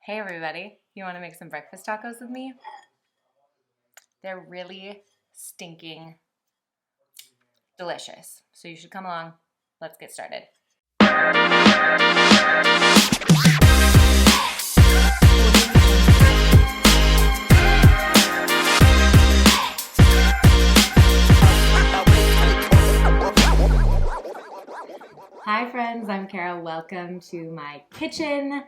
Hey everybody, you want to make some breakfast tacos with me? They're really stinking delicious. So you should come along. Let's get started. Hi friends, I'm Kara. Welcome to my kitchen.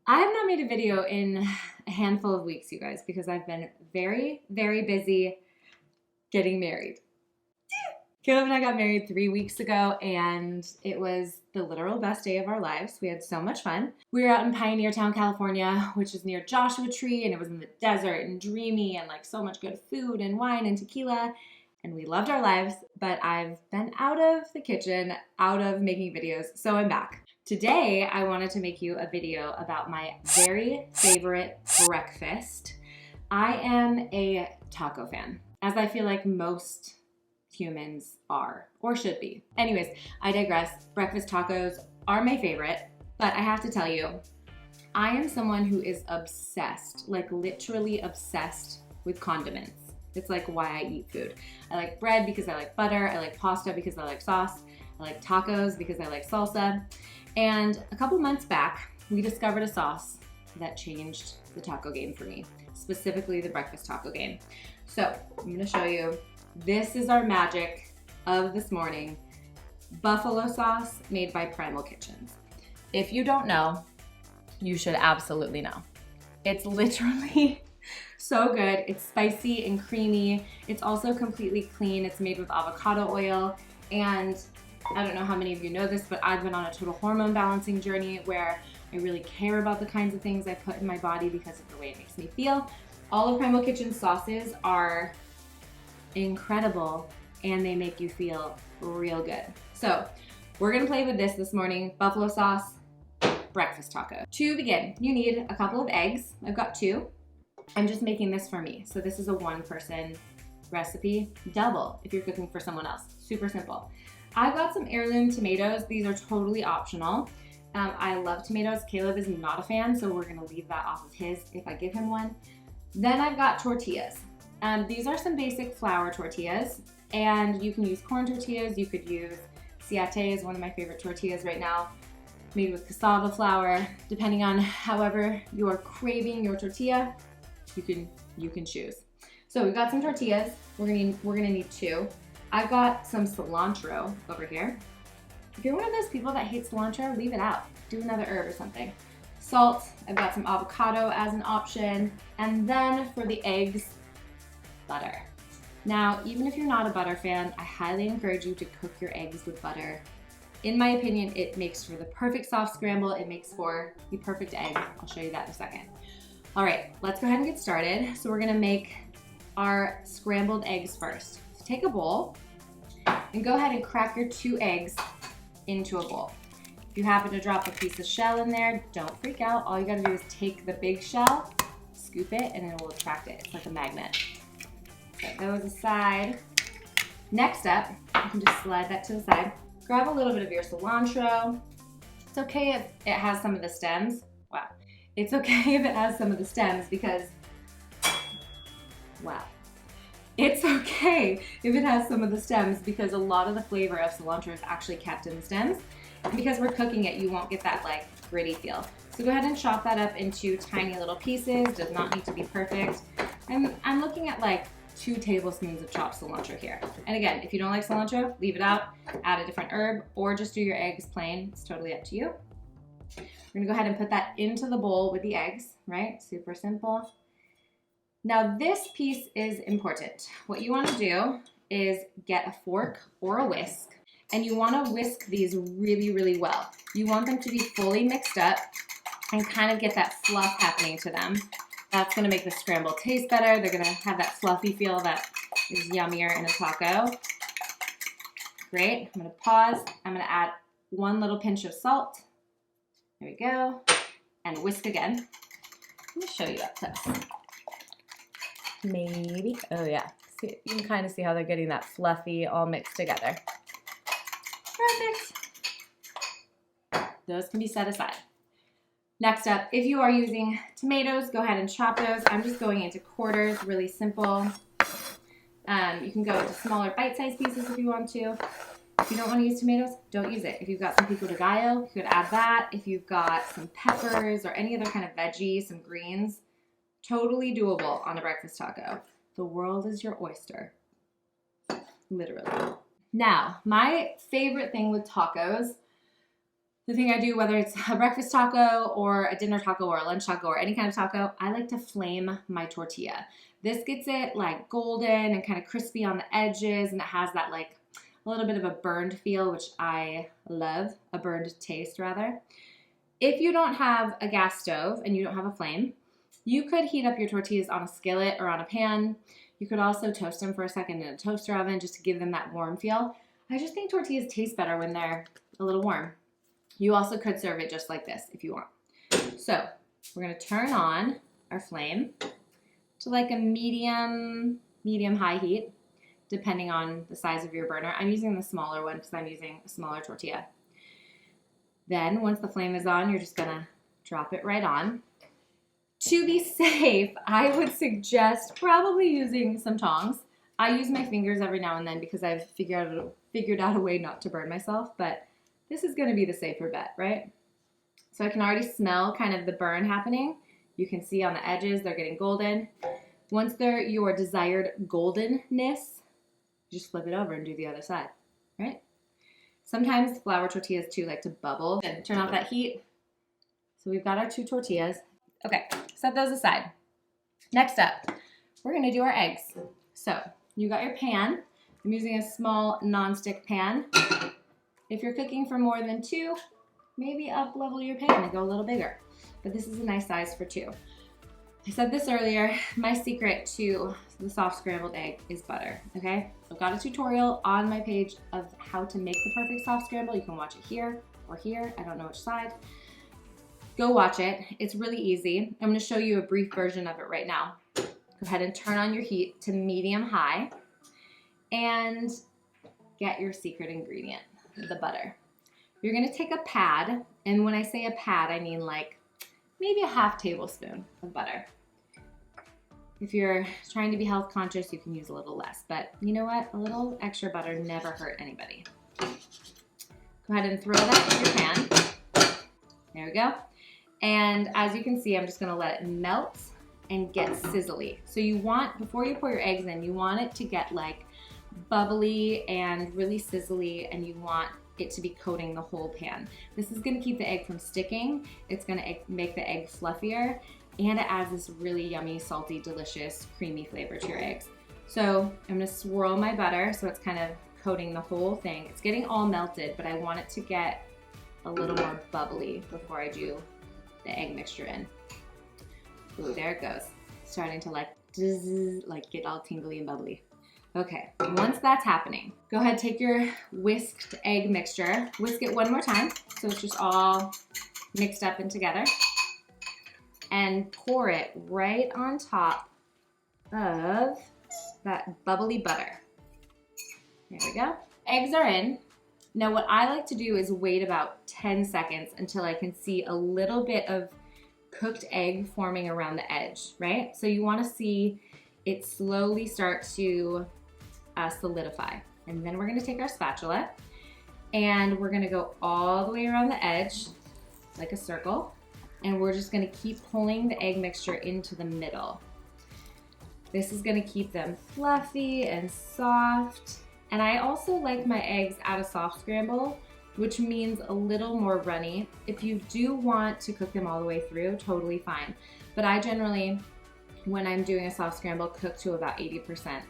I have not made a video in a handful of weeks, you guys, because I've been very, very busy getting married. Caleb and I got married 3 weeks ago, and it was the literal best day of our lives. We had so much fun. We were out in Pioneer Town, California, which is near Joshua Tree, and it was in the desert and dreamy and like so much good food and wine and tequila. And we loved our lives, but I've been out of the kitchen, out of making videos, so I'm back. Today, I wanted to make you a video about my very favorite breakfast. I am a taco fan, as I feel like most humans are, or should be. Anyways, I digress. Breakfast tacos are my favorite, but I have to tell you, I am someone who is obsessed, like literally obsessed with condiments. It's like why I eat food. I like bread because I like butter. I like pasta because I like sauce. I like tacos because I like salsa. And a couple months back, we discovered a sauce that changed the taco game for me, specifically the breakfast taco game. So I'm gonna show you. This is our magic of this morning. Buffalo sauce made by Primal Kitchens. If you don't know, you should absolutely know. It's literally so good. It's spicy and creamy. It's also completely clean. It's made with avocado oil. And I don't know how many of you know this, but I've been on a total hormone balancing journey where I really care about the kinds of things I put in my body because of the way it makes me feel. All of Primal Kitchen sauces are incredible and they make you feel real good. So we're gonna play with this morning, buffalo sauce breakfast taco. To begin, you need a couple of eggs. I've got 2. I'm just making this for me. So this is a 1-person recipe, double if you're cooking for someone else. Super simple. I've got some heirloom tomatoes. These are totally optional. I love tomatoes. Caleb is not a fan, so we're gonna leave that off of his if I give him one. Then I've got tortillas. These are some basic flour tortillas, and you can use corn tortillas. You could use siate is one of my favorite tortillas right now, made with cassava flour. Depending on however you are craving your tortilla, you can choose. So we've got some tortillas. We're gonna need 2. I've got some cilantro over here. If you're one of those people that hates cilantro, leave it out. Do another herb or something. Salt. I've got some avocado as an option, and then for the eggs, butter. Now, even if you're not a butter fan, I highly encourage you to cook your eggs with butter. In my opinion, it makes for the perfect soft scramble. It makes for the perfect egg. I'll show you that in a second. All right, let's go ahead and get started. So we're gonna make our scrambled eggs first. So take a bowl and go ahead and crack your 2 eggs into a bowl. If you happen to drop a piece of shell in there, don't freak out. All you gotta do is take the big shell, scoop it, and it will attract it. It's like a magnet. Set those aside. Next up, you can just slide that to the side. Grab a little bit of your cilantro. It's okay if it has some of the stems. Wow. It's okay if it has some of the stems because, wow. It's okay if it has some of the stems because a lot of the flavor of cilantro is actually kept in the stems. And because we're cooking it, you won't get that like gritty feel. So go ahead and chop that up into tiny little pieces. Does not need to be perfect. I'm looking at like 2 tablespoons of chopped cilantro here. And again, if you don't like cilantro, leave it out, add a different herb, or just do your eggs plain. It's totally up to you. We're gonna go ahead and put that into the bowl with the eggs, right? Super simple. Now this piece is important. What you wanna do is get a fork or a whisk, and you wanna whisk these really, really well. You want them to be fully mixed up and kind of get that fluff happening to them. That's gonna make the scramble taste better. They're gonna have that fluffy feel that is yummier in a taco. Great, I'm gonna pause. I'm gonna add 1 little pinch of salt. There we go. And whisk again. Let me show you up close. Maybe, oh yeah. See, you can kind of see how they're getting that fluffy all mixed together. Perfect. Those can be set aside. Next up, if you are using tomatoes, go ahead and chop those. I'm just going into quarters, really simple. You can go into smaller bite-sized pieces if you want to. If you don't want to use tomatoes, don't use it. If you've got some pico de gallo, you could add that. If you've got some peppers or any other kind of veggie, some greens, totally doable on a breakfast taco. The world is your oyster, literally. Now, my favorite thing with tacos, the thing I do, whether it's a breakfast taco or a dinner taco or a lunch taco or any kind of taco, I like to flame my tortilla. This gets it like golden and kind of crispy on the edges, and it has that like a little bit of a burned feel, which I love, a burned taste rather. If you don't have a gas stove and you don't have a flame, you could heat up your tortillas on a skillet or on a pan. You could also toast them for a second in a toaster oven just to give them that warm feel. I just think tortillas taste better when they're a little warm. You also could serve it just like this if you want. So we're gonna turn on our flame to like a medium high heat, depending on the size of your burner. I'm using the smaller one because I'm using a smaller tortilla. Then once the flame is on, you're just gonna drop it right on. To be safe, I would suggest probably using some tongs. I use my fingers every now and then because I've figured out a way not to burn myself, but this is gonna be the safer bet, right? So I can already smell kind of the burn happening. You can see on the edges, they're getting golden. Once they're your desired goldenness, just flip it over and do the other side, right? Sometimes flour tortillas too like to bubble. And turn off that heat. So we've got our 2 tortillas. Okay, set those aside. Next up, we're gonna do our eggs. So you got your pan. I'm using a small non-stick pan. If you're cooking for more than 2, maybe up level your pan and go a little bigger. But this is a nice size for 2. I said this earlier, my secret to the soft scrambled egg is butter, okay? I've got a tutorial on my page of how to make the perfect soft scramble. You can watch it here or here, I don't know which side. Go watch it, it's really easy. I'm gonna show you a brief version of it right now. Go ahead and turn on your heat to medium high and get your secret ingredient, the butter. You're gonna take a pad, and when I say a pad, I mean like maybe a half tablespoon of butter. If you're trying to be health conscious, you can use a little less, but you know what? A little extra butter never hurt anybody. Go ahead and throw that in your pan. There we go. And as you can see, I'm just gonna let it melt and get sizzly. So you want, before you pour your eggs in, you want it to get like bubbly and really sizzly, and you want it to be coating the whole pan. This is gonna keep the egg from sticking. It's gonna make the egg fluffier, and it adds this really yummy, salty, delicious, creamy flavor to your eggs. So I'm gonna swirl my butter so it's kind of coating the whole thing. It's getting all melted, but I want it to get a little more bubbly before I do the egg mixture in. Ooh, there it goes. Starting to like get all tingly and bubbly. Okay, once that's happening, go ahead, take your whisked egg mixture, whisk it one more time so it's just all mixed up and together, and pour it right on top of that bubbly butter. There we go. Eggs are in. Now what I like to do is wait about 10 seconds until I can see a little bit of cooked egg forming around the edge, right? So you wanna see it slowly start to solidify. And then we're gonna take our spatula and we're gonna go all the way around the edge like a circle, and we're just gonna keep pulling the egg mixture into the middle. This is gonna keep them fluffy and soft. And I also like my eggs at a soft scramble, which means a little more runny. If you do want to cook them all the way through, totally fine. But I generally, when I'm doing a soft scramble, cook to about 80%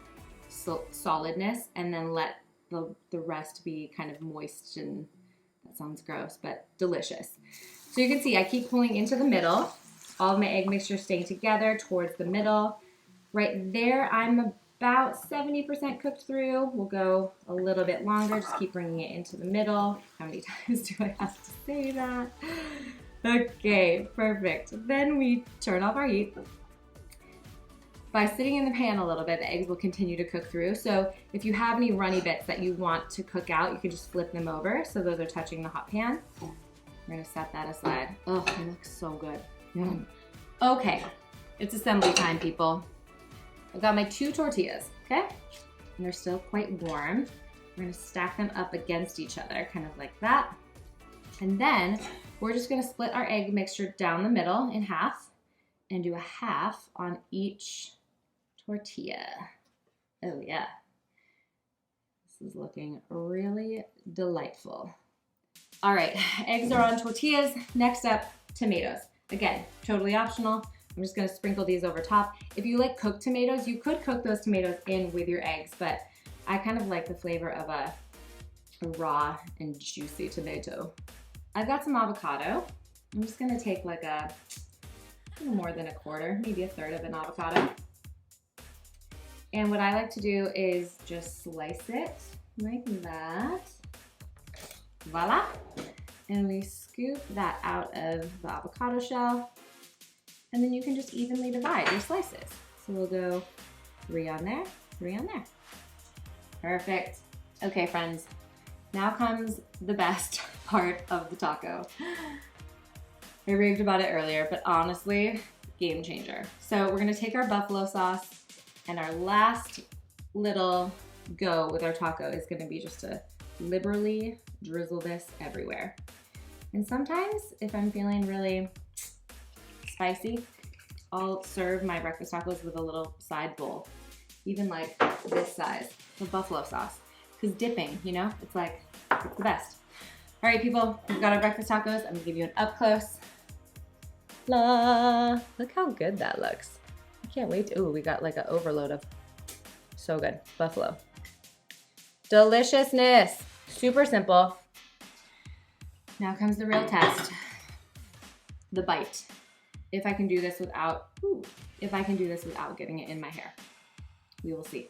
solidness, and then let the rest be kind of moist, and that sounds gross, but delicious. So you can see I keep pulling into the middle, all of my egg mixture staying together towards the middle. Right there, I'm about 70% cooked through. We'll go a little bit longer, just keep bringing it into the middle. How many times do I have to say that? Okay, perfect. Then we turn off our heat. By sitting in the pan a little bit, the eggs will continue to cook through. So if you have any runny bits that you want to cook out, you can just flip them over so those are touching the hot pan. We're gonna set that aside. Oh, it looks so good. Yum. Okay, it's assembly time, people. I've got my 2 tortillas, okay? And they're still quite warm. We're gonna stack them up against each other, kind of like that. And then we're just gonna split our egg mixture down the middle in half and do a half on each tortilla. Oh yeah. This is looking really delightful. All right, eggs are on tortillas. Next up, tomatoes. Again, totally optional. I'm just gonna sprinkle these over top. If you like cooked tomatoes, you could cook those tomatoes in with your eggs, but I kind of like the flavor of a raw and juicy tomato. I've got some avocado. I'm just gonna take like a little more than a quarter, maybe a third of an avocado. And what I like to do is just slice it like that. Voila. And we scoop that out of the avocado shell. And then you can just evenly divide your slices. So we'll go 3 on there, 3 on there. Perfect. Okay, friends, now comes the best part of the taco. I raved about it earlier, but honestly, game changer. So we're gonna take our buffalo sauce, and our last little go with our taco is gonna be just to liberally drizzle this everywhere. And sometimes, if I'm feeling really spicy, I'll serve my breakfast tacos with a little side bowl, even like this size of buffalo sauce. Because dipping, you know, it's like, it's the best. All right, people, we've got our breakfast tacos. I'm gonna give you an up close. La, look how good that looks. I can't wait to, ooh, we got like an overload of, so good, buffalo. Deliciousness, super simple. Now comes the real test, the bite. If I can do this without, getting it in my hair. We will see.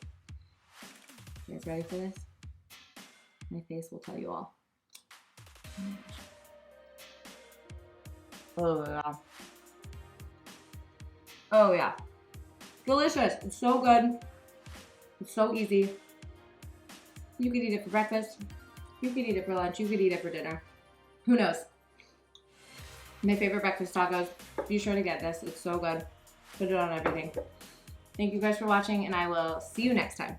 You guys ready for this? My face will tell you all. Oh yeah. Oh yeah. Delicious. It's so good. It's so easy. You could eat it for breakfast. You could eat it for lunch. You could eat it for dinner. Who knows? My favorite breakfast tacos. Be sure to get this. It's so good. Put it on everything. Thank you guys for watching, and I will see you next time.